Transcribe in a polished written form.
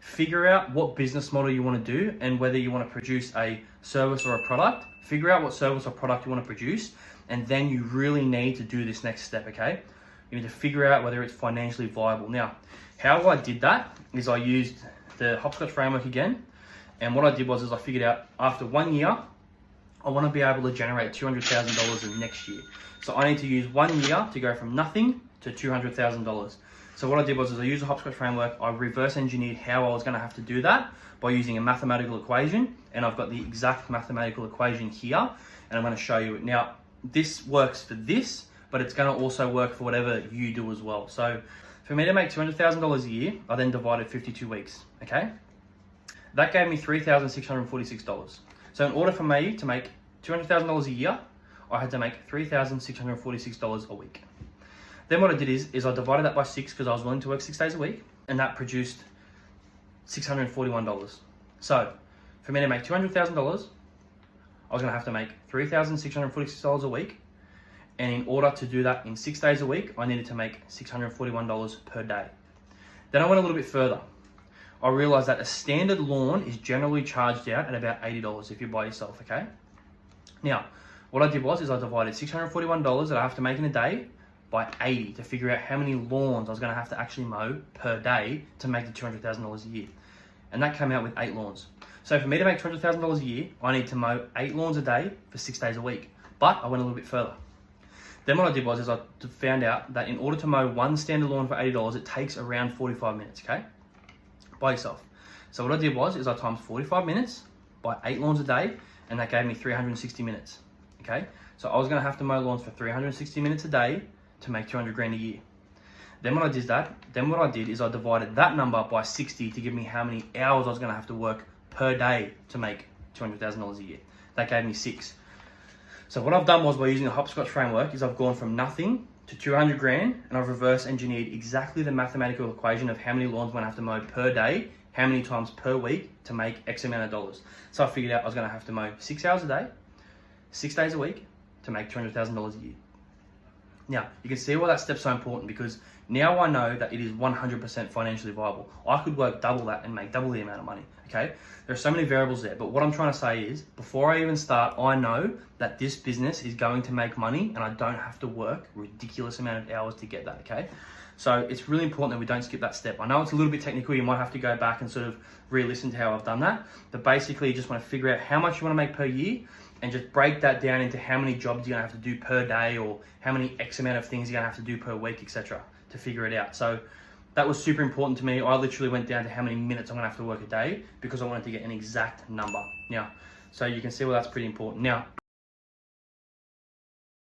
Figure out what business model you want to do and whether you want to produce a service or a product. Figure out what service or product you want to produce, and then you really need to do this next step, okay? You need to figure out whether it's financially viable. Now, how I did that is I used the hopscotch framework again, and what I did was I figured out after 1 year, I want to be able to generate $200,000 in next year. So I need to use 1 year to go from nothing to $200,000. So what I did was I used the hopscotch framework, I reverse engineered how I was going to have to do that by using a mathematical equation, and I've got the exact mathematical equation here, and I'm going to show you it. Now, this works for this, but it's going to also work for whatever you do as well. So for me to make $200,000 a year, I then divided 52 weeks, okay? That gave me $3,646. So in order for me to make $200,000 a year, I had to make $3,646 a week. Then what I did is I divided that by 6 because I was willing to work 6 days a week, and that produced $641. So for me to make $200,000, I was going to have to make $3,646 a week. And in order to do that in 6 days a week, I needed to make $641 per day. Then I went a little bit further. I realized that a standard lawn is generally charged out at about $80 if you're by yourself, okay? Now, what I did was I divided $641 that I have to make in a day by 80 to figure out how many lawns I was going to have to actually mow per day to make the $200,000 a year. And that came out with 8 lawns. So for me to make $200,000 a year, I need to mow 8 lawns a day for 6 days a week. But I went a little bit further. Then what I did was I found out that in order to mow one standard lawn for $80, it takes around 45 minutes, okay? By yourself. So what I did was I times 45 minutes by 8 lawns a day, and that gave me 360 minutes, okay? So I was going to have to mow lawns for 360 minutes a day to make 200 grand a year. Then what I did is I divided that number by 60 to give me how many hours I was going to have to work per day to make $200,000 a year. That gave me 6. So what I've done was by using the hopscotch framework is I've gone from nothing to 200 grand, and I've reverse engineered exactly the mathematical equation of how many lawns I'm going to have to mow per day, how many times per week to make X amount of dollars. So I figured out I was going to have to mow 6 hours a day, 6 days a week to make $200,000 a year. Now, you can see why that step's so important, because now I know that it is 100% financially viable. I could work double that and make double the amount of money, okay? There are so many variables there, but what I'm trying to say is, before I even start, I know that this business is going to make money and I don't have to work a ridiculous amount of hours to get that, okay? So it's really important that we don't skip that step. I know it's a little bit technical, you might have to go back and sort of re-listen to how I've done that, but basically you just want to figure out how much you want to make per year, and just break that down into how many jobs you're gonna have to do per day, or how many X amount of things you're gonna have to do per week, etc., to figure it out. So that was super important to me. I literally went down to how many minutes I'm gonna have to work a day because I wanted to get an exact number. Now, so you can see, well, that's pretty important. Now,